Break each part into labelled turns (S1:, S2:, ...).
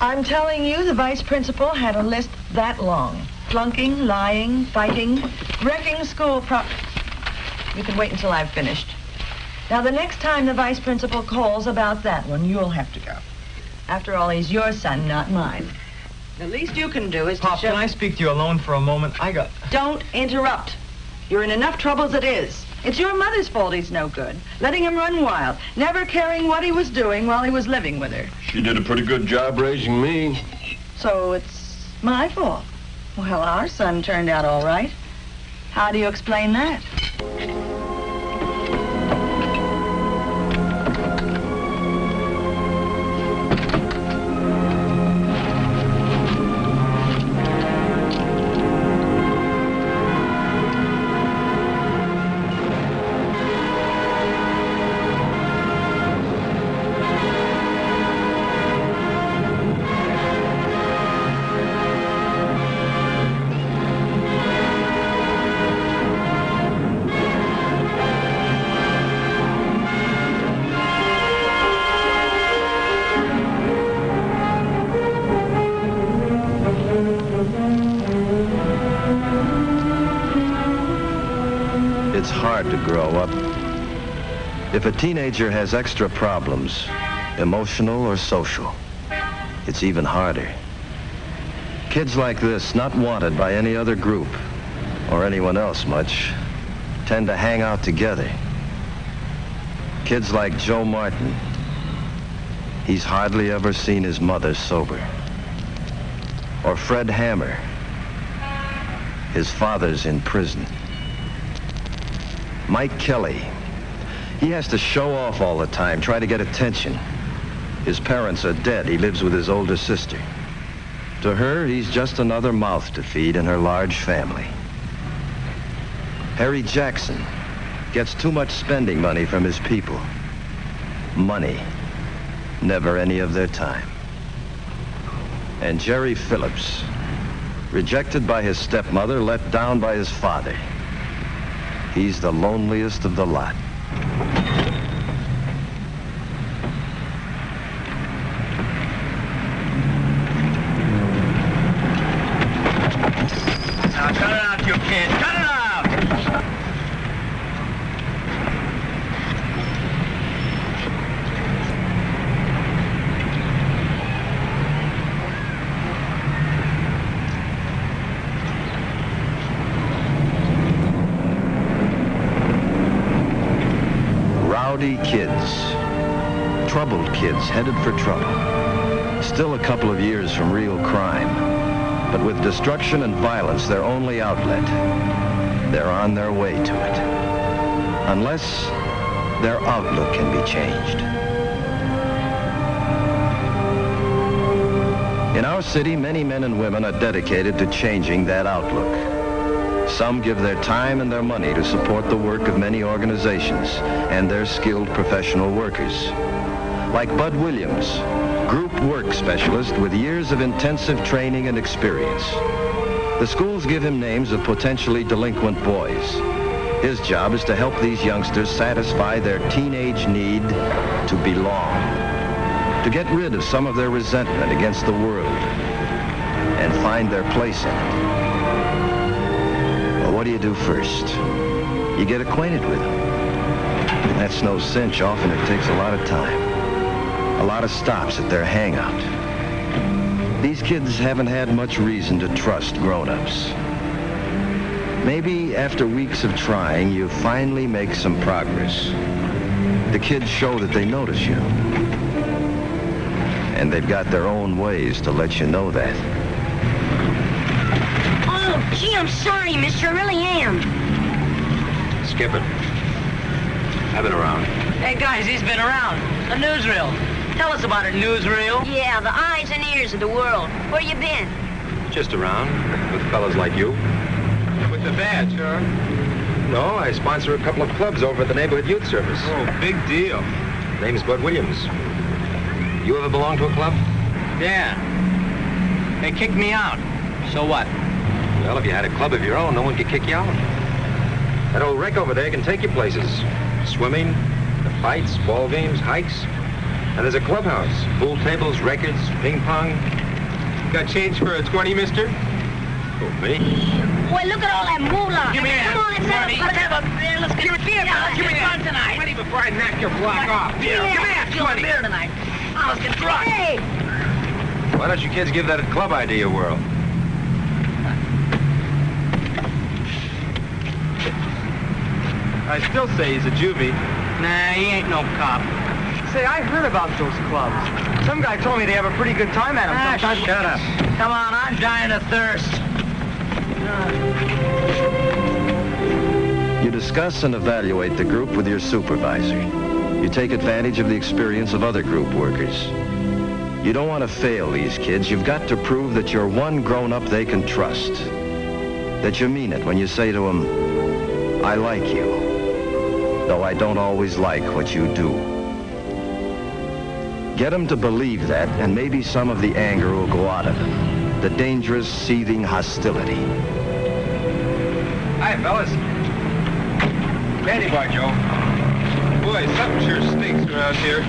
S1: I'm telling you, the vice principal had a list that long. Flunking, lying, fighting, wrecking school You can wait until I've finished. Now, the next time the vice principal calls about that one, you'll have to go. After all, he's your son, not mine. The least you can do is
S2: Pop,
S1: to show...
S2: can I speak to you alone for a moment?
S1: Don't interrupt. You're in enough trouble as it is. It's your mother's fault he's no good. Letting him run wild, never caring what he was doing while he was living with her.
S3: She did a pretty good job raising me.
S1: So it's my fault. Well, our son turned out all right. How do you explain that?
S4: It's hard to grow up. If a teenager has extra problems, emotional or social, it's even harder. Kids like this, not wanted by any other group, or anyone else much, tend to hang out together. Kids like Joe Martin, he's hardly ever seen his mother sober. Or Fred Hammer, his father's in prison. Mike Kelly, he has to show off all the time, try to get attention. His parents are dead. He lives with his older sister. To her, he's just another mouth to feed in her large family. Harry Jackson gets too much spending money from his people. Money, never any of their time. And Jerry Phillips, rejected by his stepmother, let down by his father. He's the loneliest of the lot.
S2: Now cut it out, you kid. Cut it out!
S4: Rowdy kids, troubled kids headed for trouble. Still a couple of years from real crime, but with destruction and violence their only outlet, they're on their way to it. Unless their outlook can be changed. In our city, many men and women are dedicated to changing that outlook. Some give their time and their money to support the work of many organizations and their skilled professional workers. Like Bud Williams, group work specialist with years of intensive training and experience. The schools give him names of potentially delinquent boys. His job is to help these youngsters satisfy their teenage need to belong, to get rid of some of their resentment against the world and find their place in it. What do you do first? You get acquainted with them. That's no cinch. Often it takes a lot of time. A lot of stops at their hangout. These kids haven't had much reason to trust grown-ups. Maybe after weeks of trying, you finally make some progress. The kids show that they notice you. And they've got their own ways to let you know that.
S5: Oh, gee, I'm sorry, mister. I really am.
S6: Skip it. I've been around.
S2: Hey, guys, he's been around. A newsreel. Tell us about a newsreel.
S5: Yeah, the eyes and ears of the world. Where you been?
S6: Just around, with fellas like you.
S2: With the badge, huh?
S6: No, I sponsor a couple of clubs over at the Neighborhood Youth Service.
S2: Oh, big deal.
S6: Name's Bud Williams. You ever belong to a club?
S2: Yeah. They kicked me out. So what?
S6: Well, if you had a club of your own, no one could kick you out. That old wreck over there can take you places. Swimming, the fights, ball games, hikes. And there's a clubhouse. Pool tables, records, ping pong.
S7: Got change for a 20, mister?
S6: Oh, me?
S5: Boy, look at all that moolah.
S2: Give me that.
S5: Come on, let's have a
S2: Let's get a beer, fellas. Give me fun tonight.
S7: Ready before I knock your block off.
S2: Beer. Give me that 20. Beer tonight. Oh, let's get drunk.
S5: Hey!
S6: Why don't you kids give that club idea a whirl?
S7: I still say he's a juvie.
S2: Nah, he ain't no cop.
S8: Say, I heard about those clubs. Some guy told me they have a pretty good time at them sometimes.
S2: Shut up. Come on, I'm dying of thirst.
S4: You discuss and evaluate the group with your supervisor. You take advantage of the experience of other group workers. You don't want to fail these kids. You've got to prove that you're one grown-up they can trust. That you mean it when you say to them, I like you, though I don't always like what you do. Get them to believe that, and maybe some of the anger will go out of them. The dangerous, seething hostility.
S6: Hi, fellas. Candy bar, Joe.
S7: Boy, something sure stinks around here.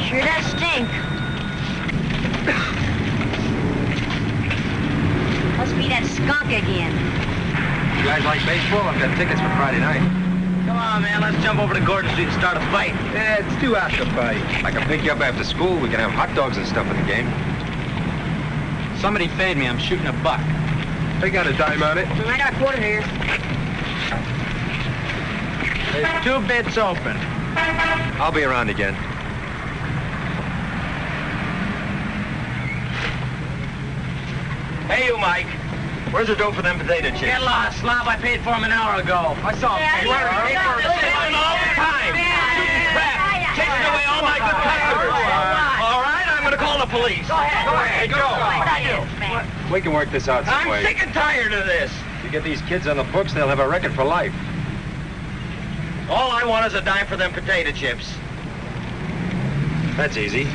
S5: Sure does stink. Must be that skunk again.
S6: You guys like baseball? I've got tickets for Friday night.
S2: Come on, man. Let's jump over to Gordon Street and start a fight.
S7: Eh, it's too hot to fight.
S6: I can pick you up after school. We can have hot dogs and stuff in the game.
S2: Somebody fade me. I'm shooting a buck.
S7: They got a dime on it.
S5: I got a quarter here.
S2: There's 2 bits open.
S6: I'll be around again.
S4: Hey, you, Mike. Where's the dough for them potato chips?
S2: Get lost, slob. I paid for him an hour ago.
S8: I saw him.
S5: Yeah,
S8: pay
S5: yeah,
S8: for it.
S5: yeah.
S2: All the time. Shooting crap. Chasing away all my good customers. All right, I'm going to call the police.
S5: Go ahead.
S2: Hey, Joe.
S6: We can work this out some
S2: I'm
S6: way.
S2: sick and tired of this.
S6: If you get these kids on the books, they'll have a record for life.
S4: All I want is a dime for them potato chips.
S6: That's easy.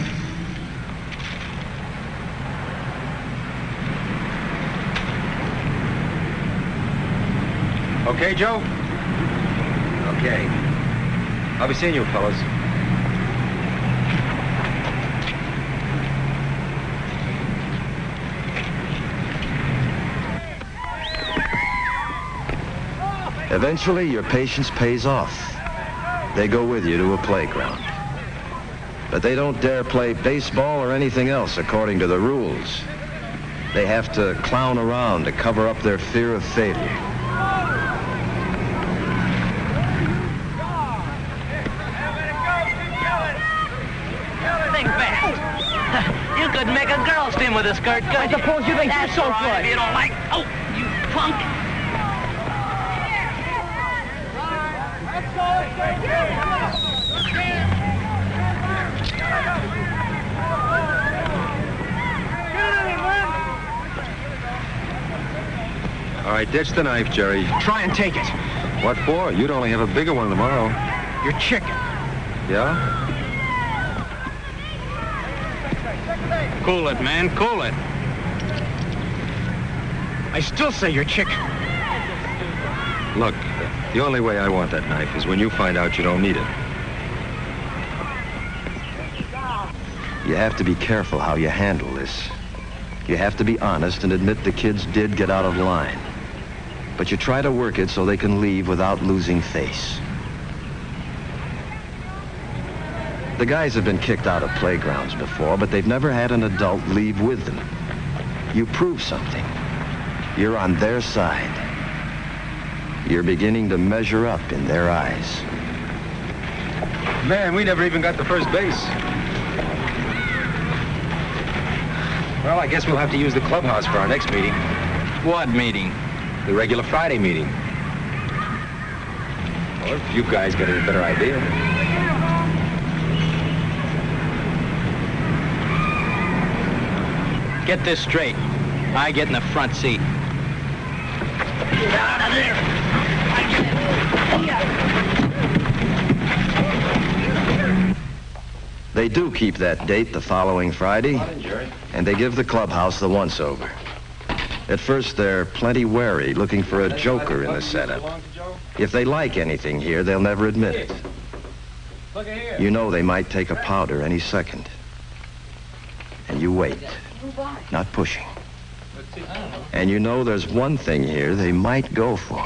S6: Okay, Joe? Okay. I'll be seeing you, fellas.
S4: Eventually, your patience pays off. They go with you to a playground. But they don't dare play baseball or anything else according to the rules. They have to clown around to cover up their fear of failure.
S2: Think fast. You could make a girl steam with a skirt, couldn't
S8: I suppose you think you're so
S2: If
S8: good.
S2: you don't like... Oh, you punk.
S6: All right, ditch the knife, Jerry.
S8: Try and take it.
S6: What for? You'd only have a bigger one tomorrow.
S8: You're chicken.
S6: Yeah?
S2: Cool it, man. Cool it.
S8: I still say you're chicken.
S6: Look, the only way I want that knife is when you find out you don't need it.
S4: You have to be careful how you handle this. You have to be honest and admit the kids did get out of line. But you try to work it so they can leave without losing face. The guys have been kicked out of playgrounds before, but they've never had an adult leave with them. You prove something. You're on their side. You're beginning to measure up in their eyes.
S6: Man, we never even got to first base. Well, I guess we'll have to use the clubhouse for our next meeting.
S2: What meeting?
S6: The regular Friday meeting. Or if you guys get a better idea.
S2: Get this straight. I get in the front seat. Get out of there!
S4: They do keep that date the following Friday, and they give the clubhouse the once-over. At first, they're plenty wary, looking for a joker in the setup. If they like anything here, they'll never admit it.
S7: Look at here.
S4: You know they might take a powder any second. And you wait, not pushing. And you know there's one thing here they might go for.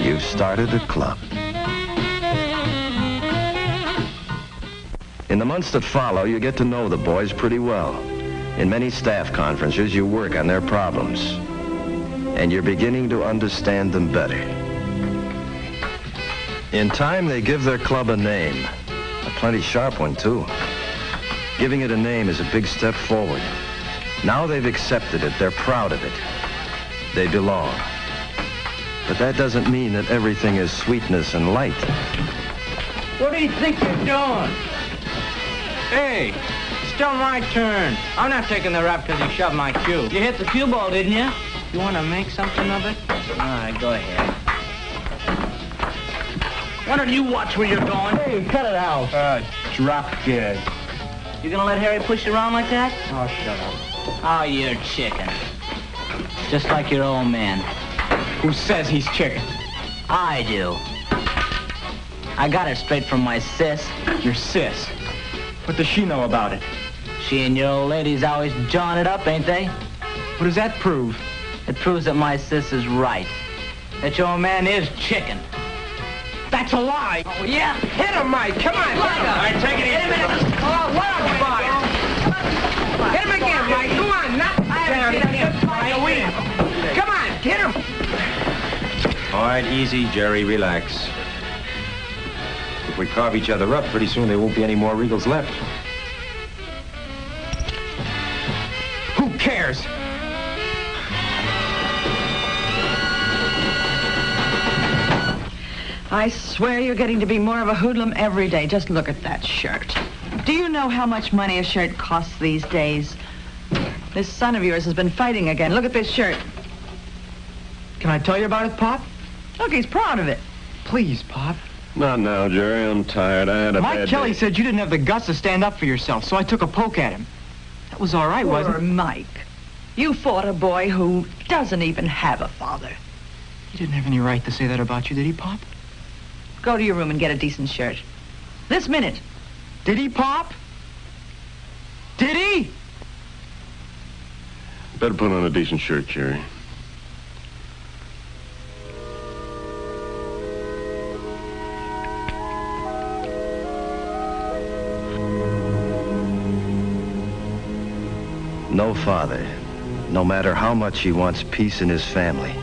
S4: You've started a club. In the months that follow, you get to know the boys pretty well. In many staff conferences, you work on their problems. And you're beginning to understand them better. In time, they give their club a name. A plenty sharp one, too. Giving it a name is a big step forward. Now they've accepted it. They're proud of it. They belong. But that doesn't mean that everything is sweetness and light.
S8: What do you think you're doing? Hey, still my turn. I'm not taking the rap because you shoved my cue. You hit the cue ball, didn't you? You want to make something of it? All right, go ahead. Why don't you watch where you're going?
S7: Hey, cut it out. Drop dead.
S8: You gonna let Harry push you around like that?
S7: Oh, shut up.
S8: Oh, you're chicken. Just like your old man.
S7: Who says he's chicken?
S8: I do. I got it straight from my sis.
S7: Your sis. What does she know about it?
S8: She and your old lady's always jawing it up, ain't they?
S7: What does that prove?
S8: It proves that my sis is right. That your old man is chicken.
S7: That's a lie.
S8: Oh, yeah?
S7: Hit him, Mike. Come on.
S8: All
S2: right, take it easy.
S7: Oh, what a fight. Hit him again, Mike. Go on. Knock him down. Come on. Hit him.
S6: All right, easy, Jerry. Relax. If we carve each other up, pretty soon there won't be any more Regals left.
S7: Who cares?
S1: I swear you're getting to be more of a hoodlum every day. Just look at that shirt. Do you know how much money a shirt costs these days? This son of yours has been fighting again. Look at this shirt.
S7: Can I tell you about it, Pop?
S1: Look, he's proud of it.
S7: Please, Pop.
S3: Not now, Jerry. I'm tired. I had a
S7: Mike
S3: bad
S7: Kelly
S3: day.
S7: said you didn't have the guts to stand up for yourself, so I took a poke at him. That was all right, wasn't
S1: Poor
S7: it?
S1: Mike. You fought a boy who doesn't even have a father.
S7: He didn't have any right to say that about you, did he, Pop?
S1: Go to your room and get a decent shirt. This minute.
S7: Did he, Pop? Did he?
S3: Better put on a decent shirt, Jerry.
S4: No father, no matter how much he wants peace in his family,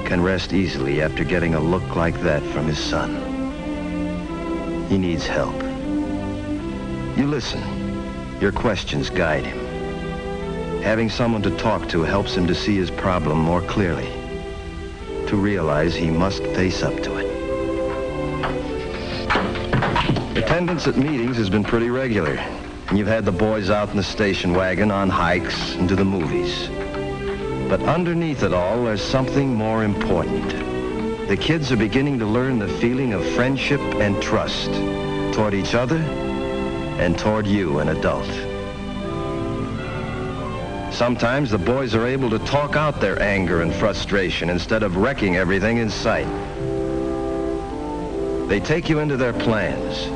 S4: can rest easily after getting a look like that from his son. He needs help. You listen. Your questions guide him. Having someone to talk to helps him to see his problem more clearly, to realize he must face up to it. Attendance at meetings has been pretty regular, and you've had the boys out in the station wagon on hikes and to the movies. But underneath it all, there's something more important. The kids are beginning to learn the feeling of friendship and trust toward each other and toward you, an adult. Sometimes the boys are able to talk out their anger and frustration instead of wrecking everything in sight. They take you into their plans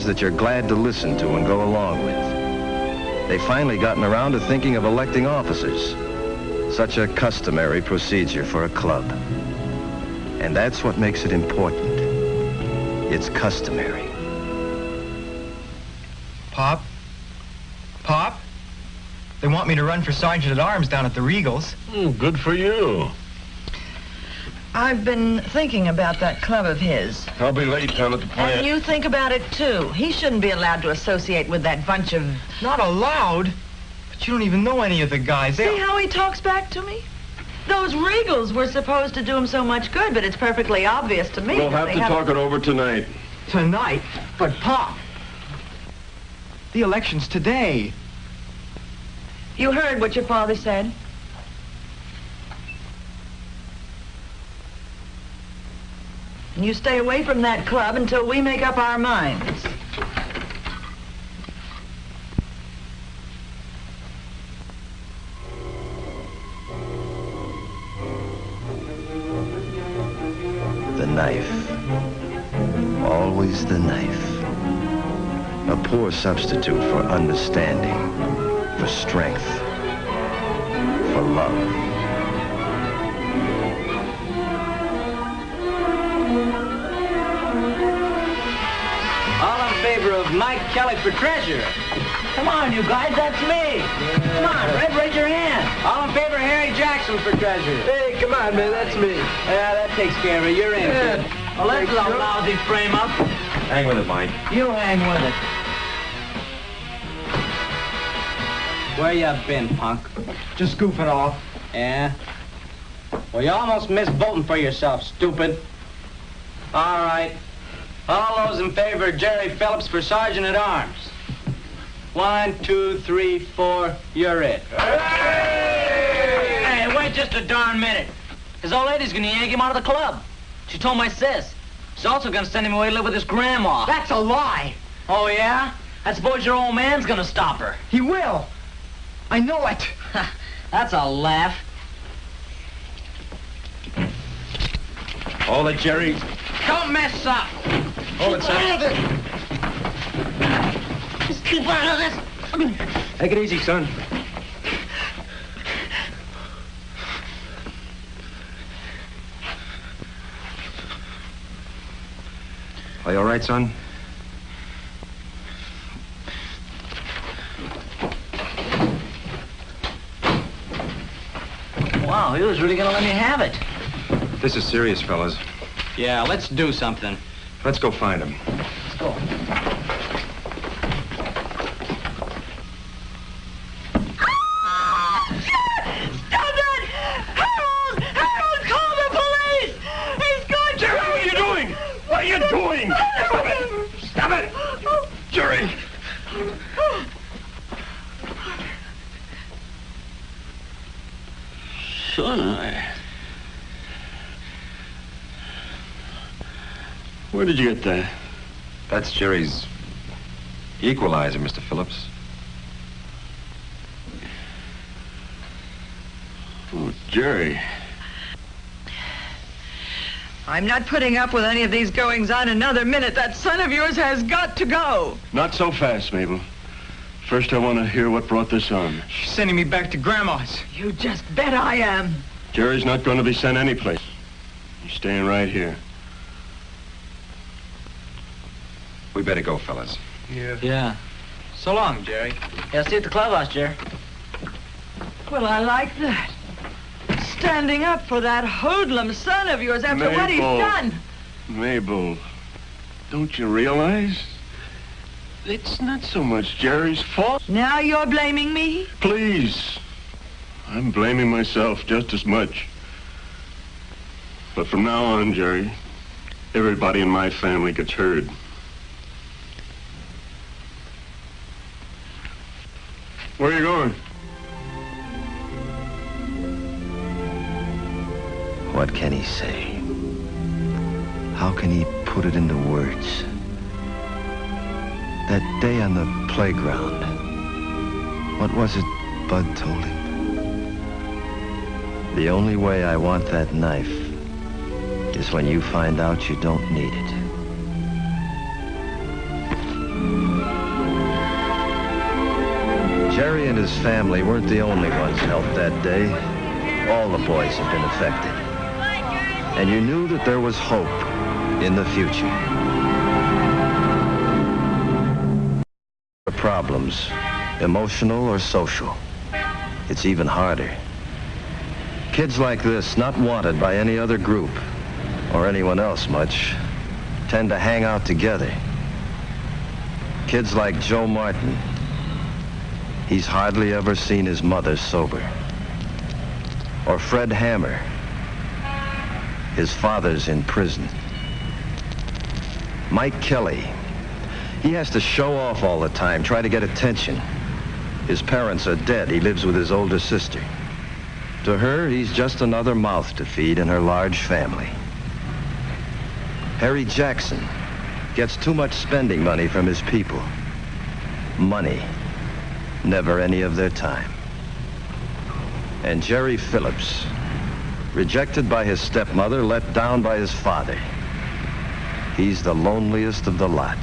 S4: that you're glad to listen to and go along with. They've finally gotten around to thinking of electing officers, such a customary procedure for a club. And that's what makes it important. It's customary.
S7: Pop? Pop? They want me to run for Sergeant at Arms down at the Regals.
S3: Good for you.
S1: I've been thinking about that club of his.
S3: I'll be late down at the plant.
S1: And you think about it, too. He shouldn't be allowed to associate with that bunch of...
S7: Not allowed? But you don't even know any of the guys.
S1: See how he talks back to me? Those Regals were supposed to do him so much good, but it's perfectly obvious to me
S3: We'll
S1: that
S3: have to talk it over tonight.
S7: Tonight? But, Pop, the election's today.
S1: You heard what your father said? And you stay away from that club until we make up our minds.
S4: The knife. Always the knife. A poor substitute for understanding, for strength, for love.
S8: All in favor of Mike Kelly for treasurer. Come on, you guys, that's me. Come on, Red, raise your hand. All in favor of Harry Jackson for treasurer.
S7: Hey, come on, man, that's me.
S8: Yeah, that takes care of it. You're in.
S7: Yeah.
S8: Well, that's a lousy frame-up.
S6: Hang with it, Mike.
S8: You hang with it. Where you been, punk?
S7: Just goofing off.
S8: Yeah? Well, you almost missed voting for yourself, stupid. All right. All those in favor of Jerry Phillips for sergeant at arms. 1, 2, 3, 4. You're it. Hey, wait just a darn minute. His old lady's gonna yank him out of the club. She told my sis. She's also gonna send him away to live with his grandma.
S7: That's a lie.
S8: Oh, yeah? I suppose your old man's gonna stop her.
S7: He will. I know it.
S8: That's a laugh.
S6: Hold it, Jerry.
S8: Don't mess up.
S6: Hold it, son.
S5: Just keep out of this.
S6: Take it easy, son. Are you all right, son?
S8: Wow, he was really gonna let me have it.
S6: This is serious, fellas.
S8: Yeah, let's do something.
S6: Let's go find him.
S8: Let's go.
S1: Stop it! Harold! Harold, call the police! He's going to...
S3: Jerry, what are you doing? What are you doing? Stop it! Stop it! Jerry! Son, Where did you get that?
S6: That's Jerry's equalizer, Mr. Phillips.
S3: Oh, Jerry.
S1: I'm not putting up with any of these goings-on another minute. That son of yours has got to go.
S3: Not so fast, Mabel. First, I want to hear what brought this on.
S7: She's sending me back to Grandma's.
S1: You just bet I am.
S3: Jerry's not going to be sent anyplace. He's staying right here.
S6: We better go, fellas.
S8: Yeah. So long, Jerry. Yeah, see you at the clubhouse, Jerry.
S1: Well, I like that. Standing up for that hoodlum son of yours after what he's
S3: Mabel.
S1: done.
S3: Mabel, don't you realize? It's not so much Jerry's fault.
S1: Now you're blaming me?
S3: Please. I'm blaming myself just as much. But from now on, Jerry, everybody in my family gets heard. Where are you going?
S4: What can he say? How can he put it into words? That day on the playground, what was it Bud told him? The only way I want that knife is when you find out you don't need it. Jerry and his family weren't the only ones helped that day. All the boys had been affected. And you knew that there was hope in the future. Problems, emotional or social. It's even harder. Kids like this, not wanted by any other group, or anyone else much, tend to hang out together. Kids like Joe Martin. He's hardly ever seen his mother sober. Or Fred Hammer. His father's in prison. Mike Kelly. He has to show off all the time, try to get attention. His parents are dead. He lives with his older sister. To her, he's just another mouth to feed in her large family. Harry Jackson gets too much spending money from his people. Money, never any of their time. And Jerry Phillips, rejected by his stepmother, let down by his father. He's the loneliest of the lot.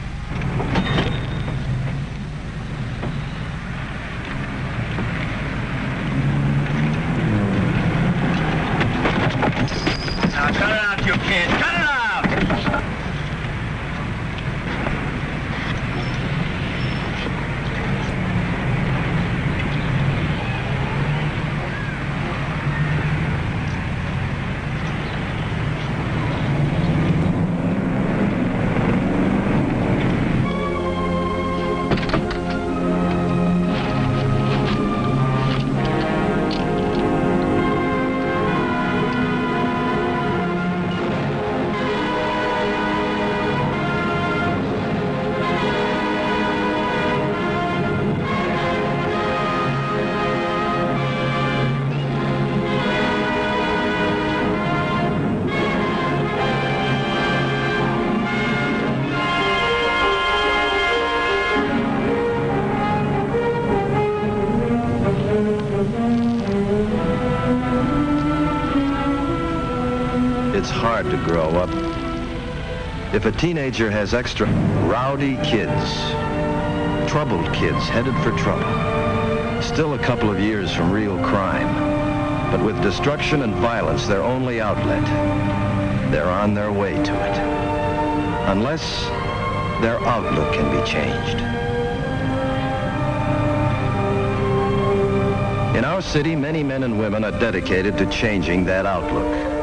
S2: Now, cut it out, you kids. Cut it out!
S4: It's hard to grow up. If a teenager has extra rowdy kids, troubled kids headed for trouble, still a couple of years from real crime, but with destruction and violence their only outlet, they're on their way to it. Unless their outlook can be changed. In our city, many men and women are dedicated to changing that outlook.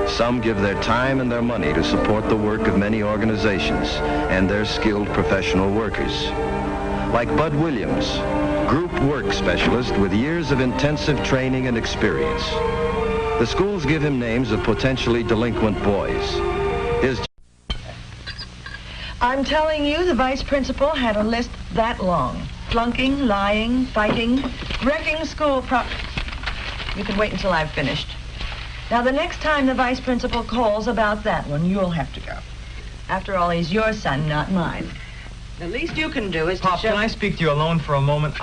S4: Some give their time and their money to support the work of many organizations and their skilled professional workers. Like Bud Williams, group work specialist with years of intensive training and experience. The schools give him names of potentially delinquent boys.
S1: I'm telling you, the vice principal had a list that long. Flunking, lying, fighting, wrecking school You can wait until I've finished. Now, the next time the vice principal calls about that one, you'll have to go. After all, he's your son, not mine. The least you can do is
S2: Pop,
S1: to show...
S2: can I speak to you alone for a moment?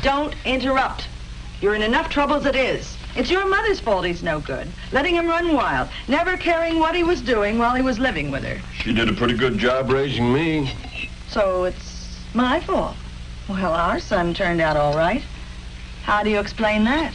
S1: Don't interrupt. You're in enough trouble as it is. It's your mother's fault he's no good. Letting him run wild, never caring what he was doing while he was living with her.
S3: She did a pretty good job raising me.
S1: So it's my fault. Well, our son turned out all right. How do you explain that?